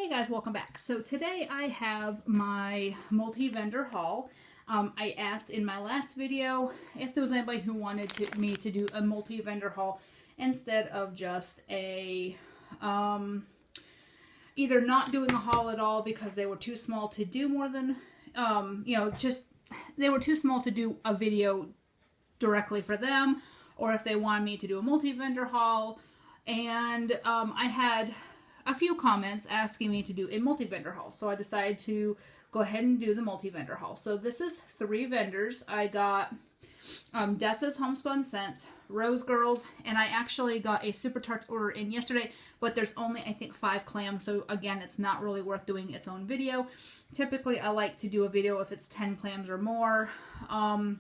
Hey guys, welcome back. So today I have my multi-vendor haul. I asked in my last video if there was anybody who wanted me to do a multi-vendor haul instead of just a either not doing a haul at all because they were too small to do more than they were too small to do a video directly for them, or if they wanted me to do a multi-vendor haul. And I had a few comments asking me to do a multi-vendor haul, so I decided to go ahead and do the multi-vendor haul. So this is 3 vendors. I got Dessas Homespun Scents, Rosegirls, and I actually got a Supertarts order in yesterday, but there's only, I think, 5 clams, so again, it's not really worth doing its own video. Typically, I like to do a video if it's 10 clams or more. And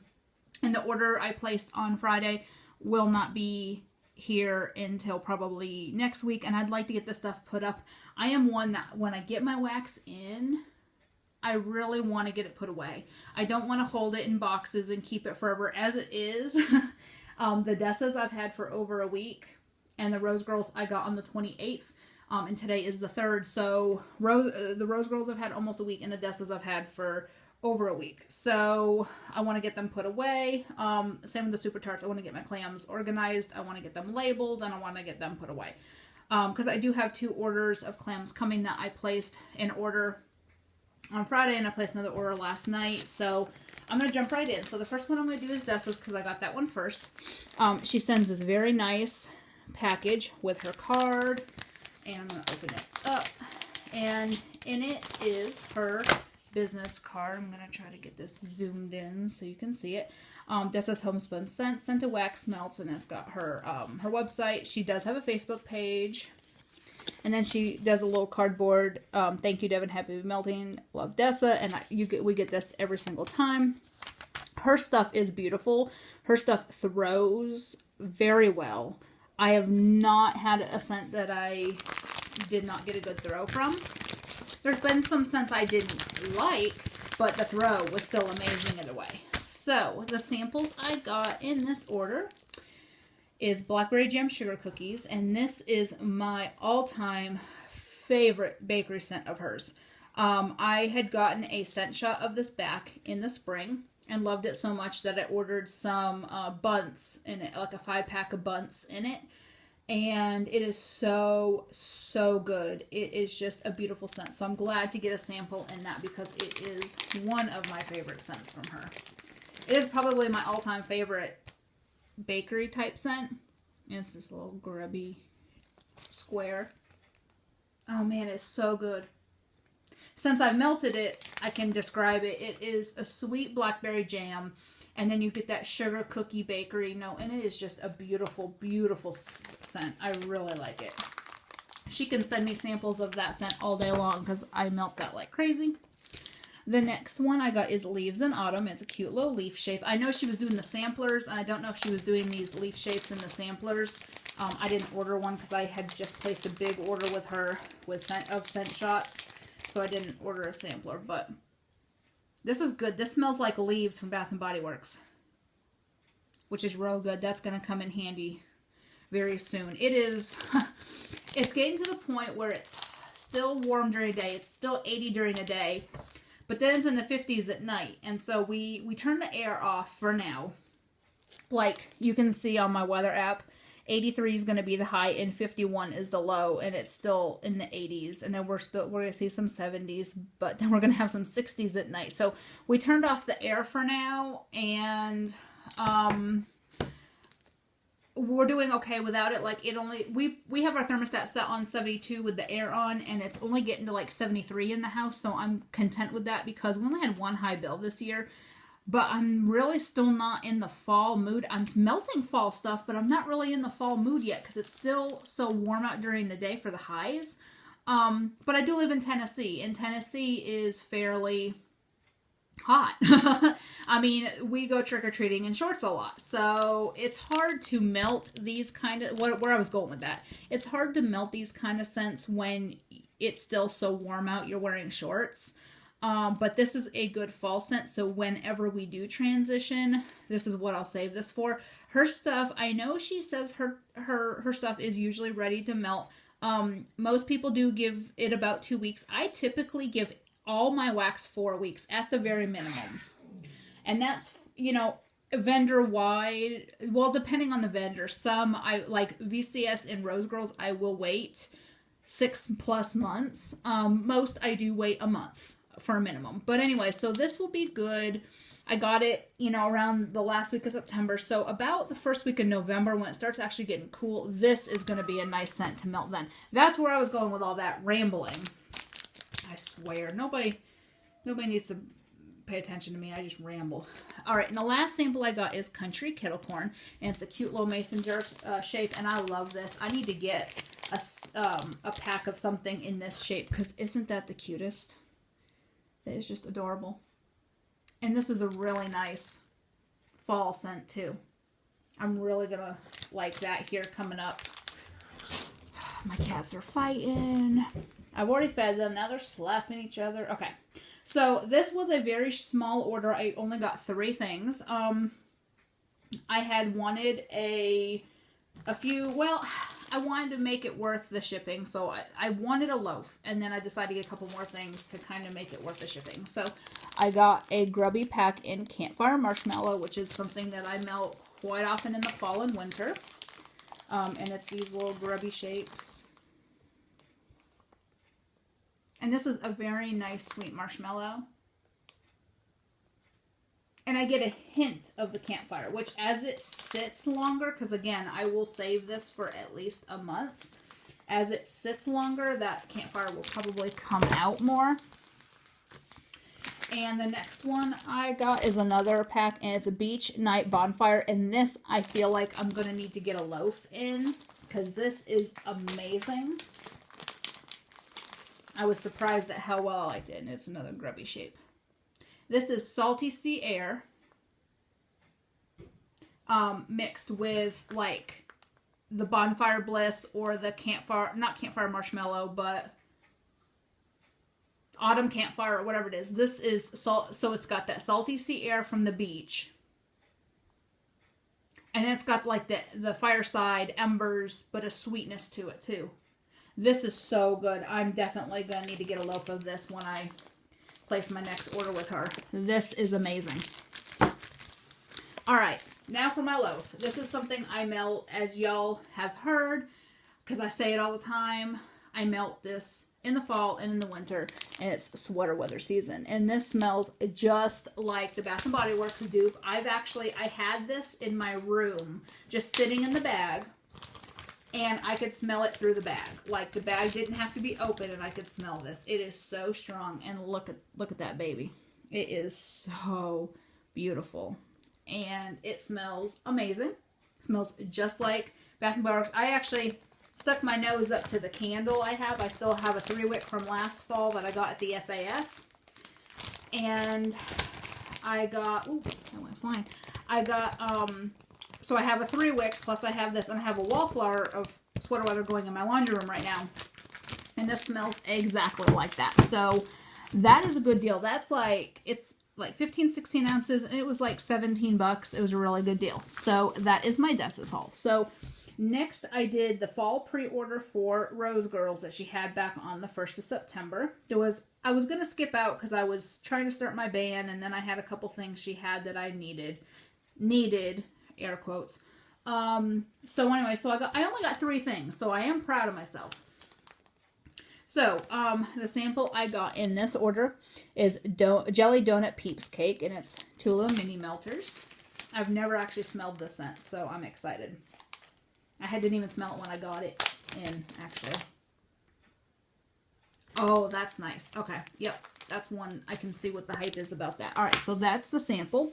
the order I placed on Friday will not be here until probably next week, and I'd like to get this stuff put up. I am one that when I get my wax in, I really want to get it put away. I don't want to hold it in boxes and keep it forever as it is. The Dessas I've had for over a week, and the Rosegirls I got on the 28th, and today is the 3rd, so the Rosegirls I've had almost a week, and the Dessas I've had for over a week. So I want to get them put away. Same with the Supertarts. I want to get my clams organized. I want to get them labeled, and I want to get them put away. Because I do have 2 orders of clams coming that I placed an order on Friday, and I placed another order last night. So I'm going to jump right in. So the first one I'm going to do is Dessas, because I got that one first. She sends this very nice package with her card, and I'm going to open it up. And in it is her business card. I'm going to try to get this zoomed in so you can see it. Dessas Homespun Scents, Scented Wax Melts, and it's got her her website. She does have a Facebook page. And then she does a little cardboard, thank you Devin, happy melting, love Dessa, and we get this every single time. Her stuff is beautiful. Her stuff throws very well. I have not had a scent that I did not get a good throw from. There's been some scents I didn't like, but the throw was still amazing either way. So, the samples I got in this order is Blackberry Jam Sugar Cookies, and this is my all-time favorite bakery scent of hers. I had gotten a scent shot of this back in the spring and loved it so much that I ordered some bunts in it, like a 5-pack of bunts in it. And it is so, so good. It is just a beautiful scent. So I'm glad to get a sample in that because it is one of my favorite scents from her. It is probably my all-time favorite bakery type scent. And it's this little grubby square. Oh man, it's so good. Since I've melted it, I can describe it. It is a sweet blackberry jam. And then you get that sugar cookie bakery note, and it is just a beautiful, beautiful scent. I really like it. She can send me samples of that scent all day long because I melt that like crazy. The next one I got is Leaves in Autumn. It's a cute little leaf shape. I know she was doing the samplers, and I don't know if she was doing these leaf shapes in the samplers. I didn't order one because I had just placed a big order with her with scent shots, so I didn't order a sampler, but this is good. This smells like Leaves from Bath & Body Works, which is real good. That's going to come in handy very soon. It's getting to the point where it's still warm during the day. It's still 80 during the day, but then it's in the 50s at night. And so we turn the air off for now. Like you can see on my weather app, 83 is going to be the high and 51 is the low, and it's still in the 80s. And then we're going to see some 70s, but then we're going to have some 60s at night. So we turned off the air for now, and we're doing okay without it. Like we have our thermostat set on 72 with the air on, and it's only getting to like 73 in the house. So I'm content with that because we only had one high bill this year. But I'm really still not in the fall mood. I'm melting fall stuff, but I'm not really in the fall mood yet because it's still so warm out during the day for the highs. But I do live in Tennessee, and Tennessee is fairly hot. I mean, we go trick-or-treating in shorts a lot. So it's hard to melt these kind of, where I was going with that. It's hard to melt these kind of scents when it's still so warm out you're wearing shorts. But this is a good fall scent, so whenever we do transition, this is what I'll save this for. Her stuff, I know she says her stuff is usually ready to melt Most people do give it about 2 weeks. I typically give all my wax 4 weeks at the very minimum. And that's, you know, vendor wide. Well, depending on the vendor. Some, I like VCS and Rosegirls, I will wait 6+ months. Most I do wait a month for a minimum. But anyway, so this will be good. I got it, you know, around the last week of September. So about the first week of November, when it starts actually getting cool, this is going to be a nice scent to melt then. That's where I was going with all that rambling. I swear, nobody needs to pay attention to me. I just ramble. All right, and the last sample I got is Country Kettle Corn, and it's a cute little mason jar shape, and I love this. I need to get a pack of something in this shape, because isn't that the cutest? It is just adorable. And this is a really nice fall scent too. I'm really gonna like that here coming up. My cats are fighting. I've already fed them. Now they're slapping each other. Okay. So this was a very small order. I only got 3 things. I had wanted a few, well, I wanted to make it worth the shipping, so I wanted a loaf, and then I decided to get a couple more things to kind of make it worth the shipping. So I got a grubby pack in Campfire Marshmallow, which is something that I melt quite often in the fall and winter. And it's these little grubby shapes. And this is a very nice sweet marshmallow. And I get a hint of the campfire, which as it sits longer, because again, I will save this for at least a month. As it sits longer, that campfire will probably come out more. And the next one I got is another pack, and it's a beach night bonfire. And this, I feel like I'm going to need to get a loaf in, because this is amazing. I was surprised at how well I liked it, and it's another grubby shape. This is Salty Sea Air mixed with like the Bonfire Bliss or the Campfire, not Campfire Marshmallow, but Autumn Campfire or whatever it is. This is salt, so it's got that salty sea air from the beach. And then it's got like the fireside embers, but a sweetness to it too. This is so good. I'm definitely going to need to get a loaf of this when I place my next order with her. This is amazing. All right, now for my loaf. This is something I melt, as y'all have heard, because I say it all the time. I melt this in the fall and in the winter, and it's sweater weather season. And this smells just like the Bath & Body Works dupe. I had this in my room, just sitting in the bag, and I could smell it through the bag. Like, the bag didn't have to be open, and I could smell this. It is so strong, and look at that baby. It is so beautiful, and it smells amazing. It smells just like Bath & Body Works. I actually stuck my nose up to the candle I have. I still have a 3-wick from last fall that I got at the SAS, and I got, ooh, that went flying. I got, so I have a 3-wick, plus I have this, and I have a wallflower of sweater weather going in my laundry room right now. And this smells exactly like that. So that is a good deal. That's like, it's like 15, 16 ounces, and it was like $17. It was a really good deal. So that is my Dessas haul. So next I did the fall pre-order for Rosegirls that she had back on the 1st of September. I was going to skip out because I was trying to start my band, and then I had a couple things she had that I needed, air quotes. So anyway, so I only got 3 things, so I am proud of myself. So, the sample I got in this order is Jelly Donut Peeps Cake, and it's 2 little mini melters. I've never actually smelled this scent, so I'm excited. I didn't even smell it when I got it in, actually. Oh, that's nice. Okay, yep, that's one. I can see what the hype is about that. All right, so that's the sample.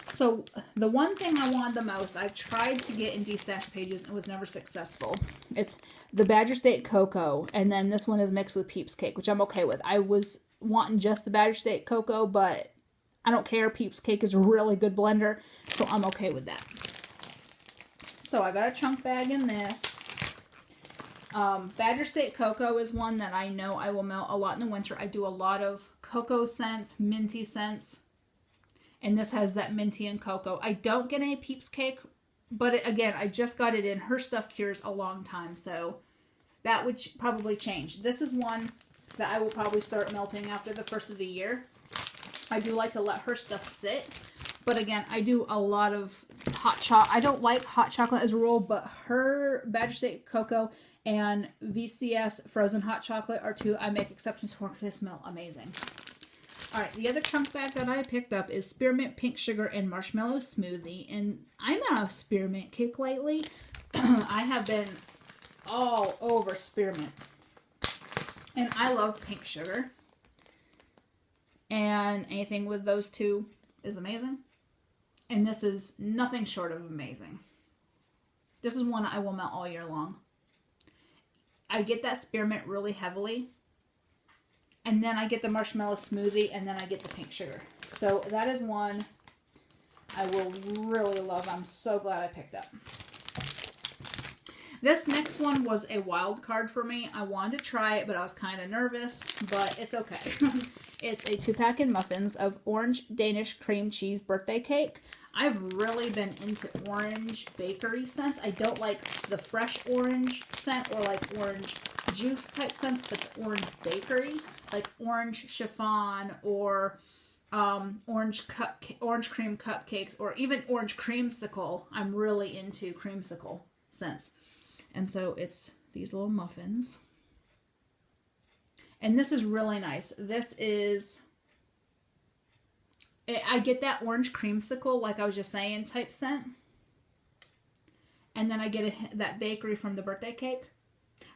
So the one thing I wanted the most, I've tried to get in D-Stash pages and was never successful. It's the Badger State Cocoa, and then this one is mixed with Peeps Cake, which I'm okay with. I was wanting just the Badger State Cocoa, but I don't care. Peeps Cake is a really good blender, so I'm okay with that. So I got a chunk bag in this. Badger State Cocoa is one that I know I will melt a lot in the winter. I do a lot of cocoa scents, minty scents. And this has that minty and cocoa. I don't get any Peeps Cake, but again, I just got it in. Her stuff cures a long time, so that would probably change. This is one that I will probably start melting after the first of the year. I do like to let her stuff sit. But again, I do a lot of hot chocolate. I don't like hot chocolate as a rule, but her Badger State Cocoa and VCS frozen hot chocolate are two I make exceptions for because they smell amazing. All right, the other chunk bag that I picked up is Spearmint Pink Sugar and Marshmallow Smoothie. And I'm on a spearmint kick lately. I have been all over spearmint. And I love pink sugar. And anything with those two is amazing. And this is nothing short of amazing. This is one I will melt all year long. I get that spearmint really heavily. And then I get the marshmallow smoothie. And then I get the pink sugar. So that is one I will really love. I'm so glad I picked up. This next one was a wild card for me. I wanted to try it, but I was kind of nervous. But it's okay. It's a 2-pack in muffins of orange Danish cream cheese birthday cake. I've really been into orange bakery scents. I don't like the fresh orange scent or like orange juice type scents, but the orange bakery, like orange chiffon or orange cream cupcakes or even orange creamsicle. I'm really into creamsicle scents. And so it's these little muffins. And this is really nice. This is, I get that orange creamsicle, like I was just saying, type scent. And then I get that bakery from the birthday cake.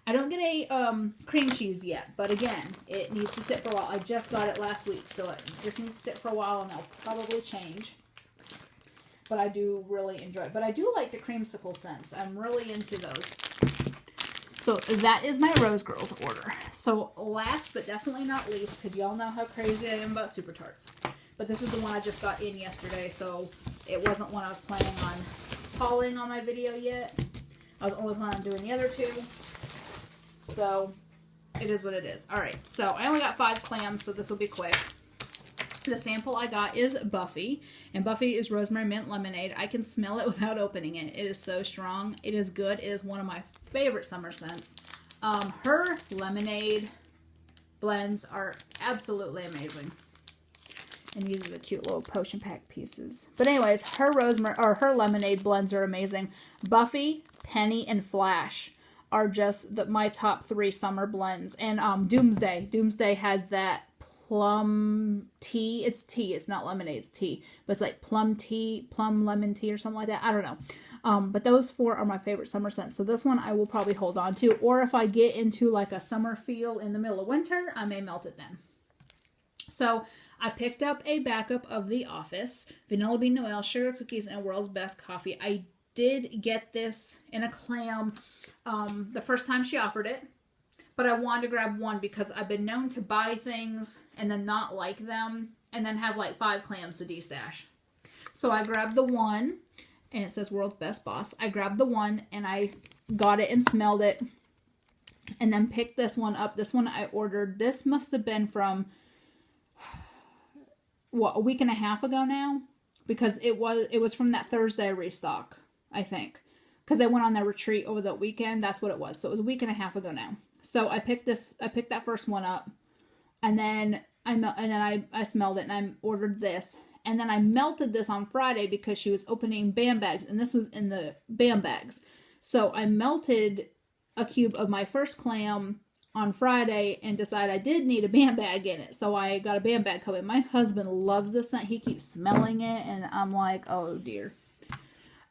I don't get a cream cheese yet, but again, it needs to sit for a while. I just got it last week, so it just needs to sit for a while, and they'll probably change. But I do really enjoy it. But I do like the creamsicle scents. I'm really into those. So that is my Rosegirls order. So last but definitely not least, because y'all know how crazy I am about Supertarts. But this is the one I just got in yesterday, so it wasn't one I was planning on hauling on my video yet. I was only planning on doing the other two. So it is what it is. Alright, so I only got 5 clams, so this will be quick. The sample I got is Buffy, and Buffy is rosemary mint lemonade. I can smell it without opening it. It is so strong. It is good. It is one of my favorite summer scents. Her lemonade blends are absolutely amazing. And these are the cute little potion pack pieces. But anyways, her lemonade blends are amazing. Buffy, Penny, and Flash are just my top 3 summer blends. And Doomsday. Doomsday has that plum tea. It's tea. It's not lemonade. It's tea. But it's like plum tea, plum lemon tea or something like that. I don't know. But those 4 are my favorite summer scents. So this one I will probably hold on to. Or if I get into like a summer feel in the middle of winter, I may melt it then. So I picked up a backup of The Office, Vanilla Bean Noel, Sugar Cookies, and World's Best Coffee. I did get this in a clam the first time she offered it. But I wanted to grab one because I've been known to buy things and then not like them and then have like 5 clams to destash. So I grabbed the one, and it says World's Best Boss. I grabbed the one and I got it and smelled it and then picked this one up. This one I ordered. This must have been from, what, a week and a half ago now? Because it was from that Thursday restock, I think. Because they went on their retreat over the weekend. That's what it was. So it was a week and a half ago now. So I picked that first one up, and then I smelled it, and I ordered this, and then I melted this on Friday because she was opening BAM bags, and this was in the BAM bags. So I melted a cube of my first clam on Friday and decided I did need a BAM bag in it. So I got a BAM bag coming. My husband loves this scent. He keeps smelling it, and I'm like, oh dear.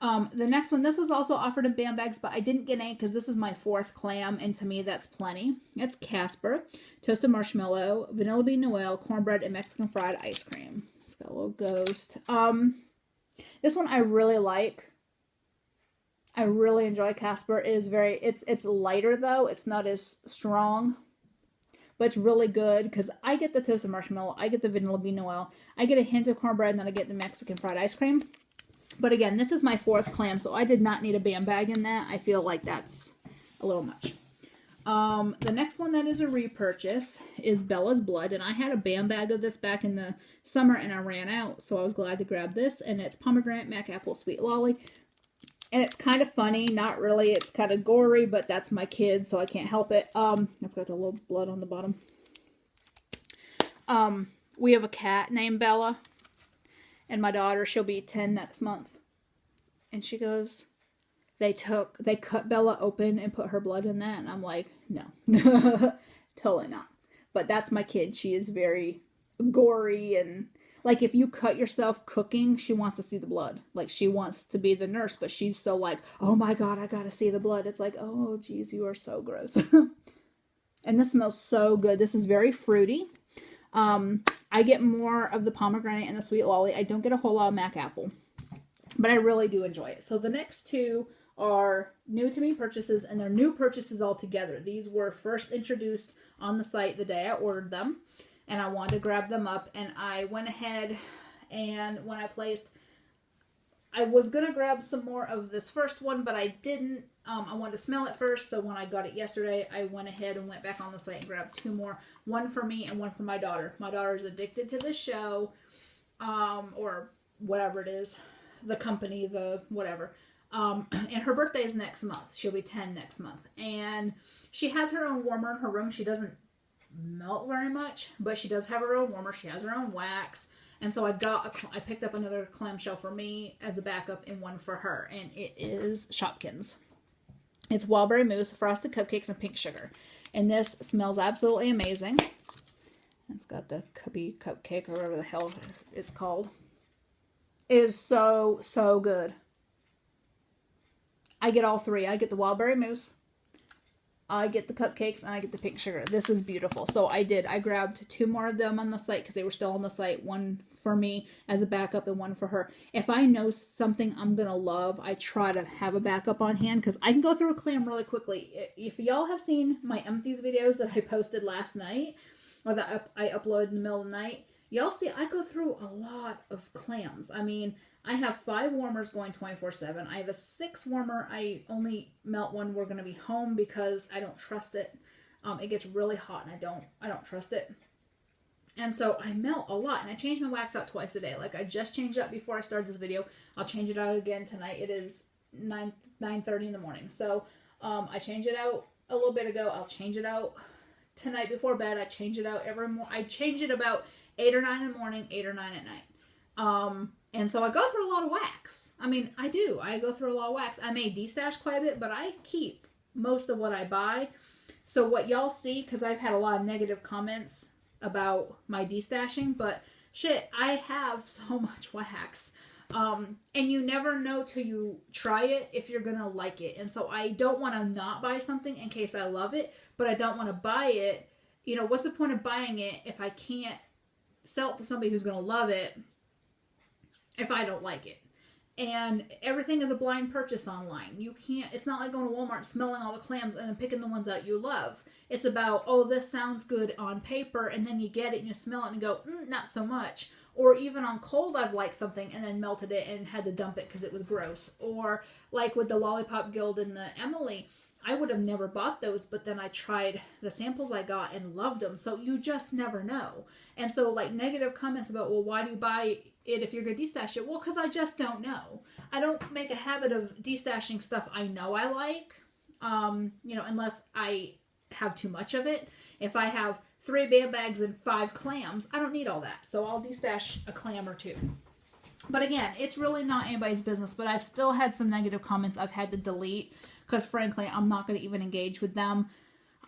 The next one, this was also offered in BAM bags, but I didn't get any because this is my 4th clam, and to me that's plenty. It's Casper, toasted marshmallow, vanilla bean Noel, cornbread, and Mexican fried ice cream. It's got a little ghost. This one I really like. I really enjoy Casper. It is it's lighter though. It's not as strong, but it's really good because I get the toasted marshmallow, I get the vanilla bean Noel, I get a hint of cornbread, and then I get the Mexican fried ice cream. But again, this is my 4th clam, so I did not need a BAM bag in that. I feel like that's a little much. The next one that is a repurchase is Bella's Blood, and I had a BAM bag of this back in the summer, and I ran out, so I was glad to grab this, and it's pomegranate, mac apple, sweet lolly. And it's kind of funny, not really. It's kind of gory, but that's my kid, so I can't help it. It's got the little blood on the bottom. We have a cat named Bella, and my daughter, she'll be 10 next month. And she goes, they cut Bella open and put her blood in that, and I'm like, no, totally not. But that's my kid. She is very gory, and like, if you cut yourself cooking, she wants to see the blood. Like, she wants to be the nurse, but she's so like, oh my God, I gotta see the blood. It's like, oh, geez, you are so gross. And this smells so good. This is very fruity. I get more of the pomegranate and the sweet lolly. I don't get a whole lot of Mac apple, but I really do enjoy it. So the next two are new to me purchases, and they're new purchases altogether. These were first introduced on the site the day I ordered them, and I wanted to grab them up, and I went ahead, and when I placed, I was going to grab some more of this first one, but I didn't. I wanted to smell it first, so when I got it yesterday, I went ahead and went back on the site and grabbed two more. One for me and one for my daughter. My daughter is addicted to this show, or whatever it is, the company, the whatever. And her birthday is next month. She'll be 10 next month. And she has her own warmer in her room. She doesn't melt very much, but she does have her own warmer. She has her own wax. And so I picked up another clamshell for me as a backup and one for her. And it is Shopkins. It's wildberry mousse, frosted cupcakes, and pink sugar. And this smells absolutely amazing. It's got the cubby cupcake or whatever the hell it's called. It is so, so good. I get all three. I get the wildberry mousse, I get the cupcakes, and I get the pink sugar. This is beautiful. So I grabbed two more of them on the site because they were still on the site. One for me as a backup and one for her. If I know something I'm going to love, I try to have a backup on hand because I can go through a clam really quickly. If y'all have seen my empties videos that I posted last night, or that I uploaded in the middle of the night, y'all see I go through a lot of clams. I mean, I have 5 warmers going 24/7. I have a 6 warmer. I only melt when we're going to be home because I don't trust it. It gets really hot and I don't trust it. And so I melt a lot, and I change my wax out twice a day. Like, I just changed it out before I started this video. I'll change it out again tonight. It is 9:30 in the morning. So I changed it out a little bit ago. I'll change it out tonight before bed. I change it out every morning. I change it about 8 or 9 in the morning, 8 or 9 at night. And so I go through a lot of wax. I mean, I do. I go through a lot of wax. I may destash quite a bit, but I keep most of what I buy. So what y'all see, because I've had a lot of negative comments about my destashing, but shit, I have so much wax. And you never know till you try it if you're going to like it. And so I don't want to not buy something in case I love it, but I don't want to buy it. You know, what's the point of buying it if I can't sell it to somebody who's going to love it if I don't like it? And everything is a blind purchase online. You can't, it's not like going to Walmart, smelling all the clams and then picking the ones that you love. It's about, oh, this sounds good on paper, and then you get it and you smell it and you go, not so much. Or even on cold, I've liked something and then melted it and had to dump it because it was gross. Or like with the Lollipop Guild and the Emily, I would have never bought those, but then I tried the samples I got and loved them. So you just never know. And so like negative comments about, well, why do you buy it if you're going to destash it? Well, because I just don't know. I don't make a habit of destashing stuff I know I like, you know, unless I have too much of it. If I have 3 band bags and 5 clams, I don't need all that. So I'll destash a clam or 2. But again, it's really not anybody's business, but I've still had some negative comments I've had to delete because frankly, I'm not going to even engage with them.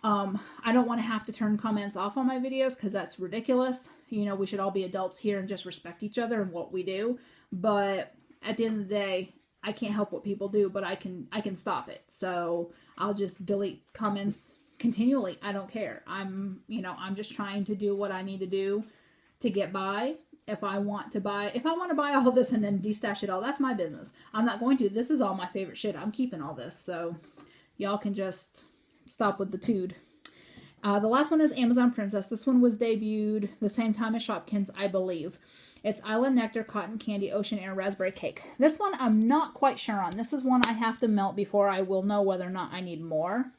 I don't want to have to turn comments off on my videos because that's ridiculous. You know, we should all be adults here and just respect each other and what we do. But at the end of the day, I can't help what people do, but I can stop it. So I'll just delete comments continually. I don't care. I'm just trying to do what I need to do to get by. If I want to buy all this and then destash it all, that's my business. I'm not going to. This is all my favorite shit. I'm keeping all this. So y'all can just stop with the tood. The last one is Amazon Princess. This one was debuted the same time as Shopkins, I believe. It's Island Nectar, Cotton Candy, Ocean Air, Raspberry Cake. This one I'm not quite sure on. This is one I have to melt before I will know whether or not I need more.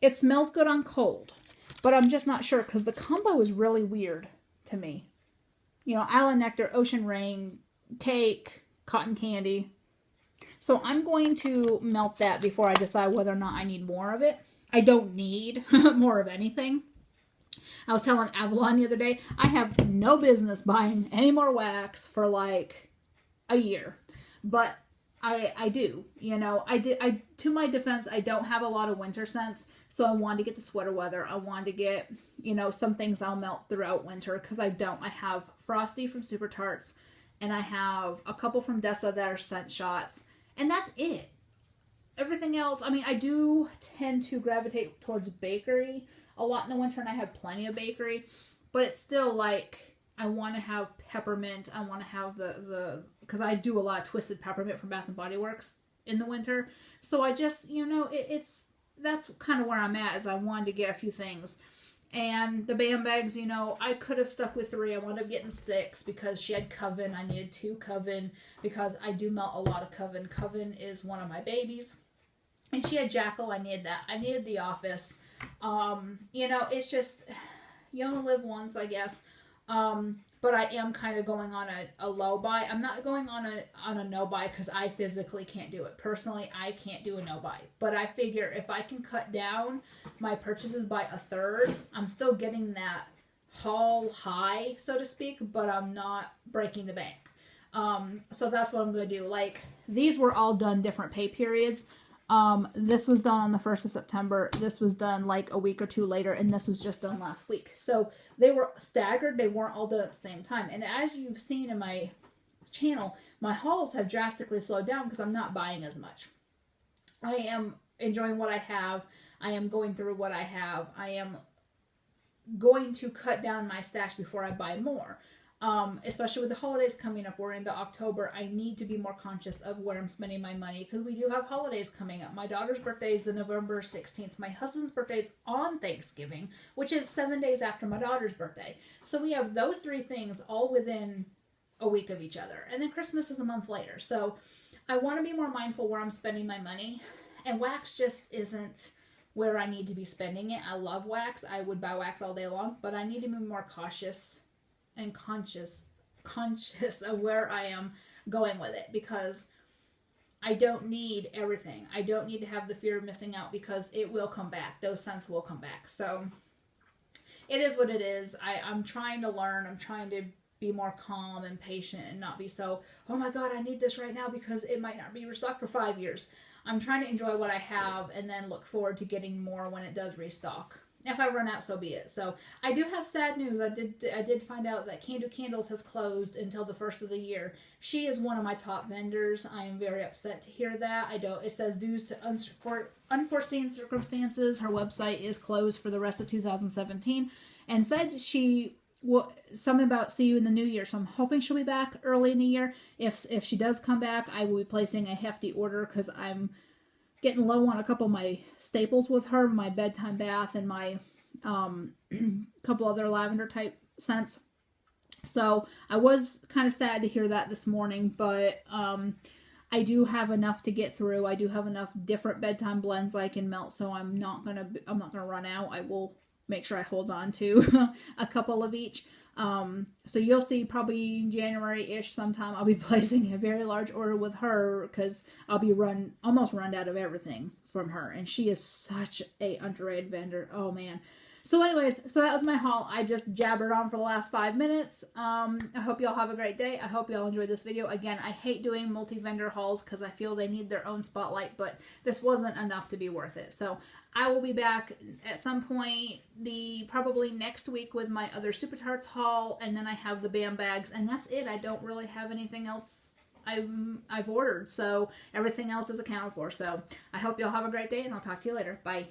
It smells good on cold, but I'm just not sure because the combo is really weird to me. You know, Island Nectar, Ocean Rain, Cake, Cotton Candy. So I'm going to melt that before I decide whether or not I need more of it. I don't need more of anything. I was telling Avalon the other day, I have no business buying any more wax for like a year. But I do, you know, to my defense, I don't have a lot of winter scents. So I wanted to get the sweater weather. I wanted to get, you know, some things I'll melt throughout winter because I don't. I have Frosty from Super Tarts and I have a couple from Dessas that are scent shots. And that's it. Everything else, I mean, I do tend to gravitate towards bakery a lot in the winter, and I have plenty of bakery, but it's still like I want to have peppermint. I want to have the because I do a lot of twisted peppermint from Bath and Body Works in the winter. So I just, you know, that's kind of where I'm at, is I wanted to get a few things. And the BAM bags, you know, I could have stuck with 3. I wound up getting 6 because she had Coven. I needed 2 Coven because I do melt a lot of Coven. Coven is one of my babies. And she had Jackal. I needed that. I needed the Office. You know, it's just, you only live once, I guess. But I am kind of going on a low buy. I'm not going on a no buy because I physically can't do it. Personally, I can't do a no buy. But I figure if I can cut down my purchases by a third, I'm still getting that haul high, so to speak, but I'm not breaking the bank. So that's what I'm going to do. Like, these were all done different pay periods. This was done on the 1st of September. This was done like a week or 2 later, and this was just done last week. So they were staggered. They weren't all done at the same time. And as you've seen in my channel, my hauls have drastically slowed down because I'm not buying as much. I am enjoying what I have. I am going through what I have. I am going to cut down my stash before I buy more. Especially with the holidays coming up, we're into October. I need to be more conscious of where I'm spending my money because we do have holidays coming up. My daughter's birthday is November 16th. My husband's birthday is on Thanksgiving, which is 7 days after my daughter's birthday. So we have those 3 things all within a week of each other. And then Christmas is a month later. So I want to be more mindful where I'm spending my money. And wax just isn't where I need to be spending it. I love wax. I would buy wax all day long, but I need to be more cautious and conscious of where I am going with it, because I don't need everything. I don't need to have the fear of missing out because it will come back. Those scents will come back. So it is what it is. I'm trying to learn. I'm trying to be more calm and patient and not be so, oh my God, I need this right now because it might not be restocked for 5 years. I'm trying to enjoy what I have and then look forward to getting more when it does restock. If I run out, so be it. So I do have sad news. I did find out that Can Do Candles has closed until the 1st of the year. She is one of my top vendors. I am very upset to hear that. It says due to unforeseen circumstances, her website is closed for the rest of 2017, and said something about see you in the new year. So I'm hoping she'll be back early in the year. If she does come back, I will be placing a hefty order because I'm getting low on a couple of my staples with her, my bedtime bath and my couple other lavender type scents. So I was kind of sad to hear that this morning, but I do have enough to get through. I do have enough different bedtime blends I can melt, so I'm not gonna run out. I will make sure I hold on to a couple of each. So you'll see probably January-ish sometime I'll be placing a very large order with her because I'll be almost run out of everything from her, and she is such a underrated vendor. Oh man. So anyways, so that was my haul. I just jabbered on for the last 5 minutes. I hope y'all have a great day. I hope y'all enjoyed this video. Again, I hate doing multi-vendor hauls because I feel they need their own spotlight, but this wasn't enough to be worth it. So I will be back at some point, probably next week, with my other Super Tarts haul, and then I have the BAM bags, and that's it. I don't really have anything else I've ordered, so everything else is accounted for. So I hope y'all have a great day, and I'll talk to you later. Bye.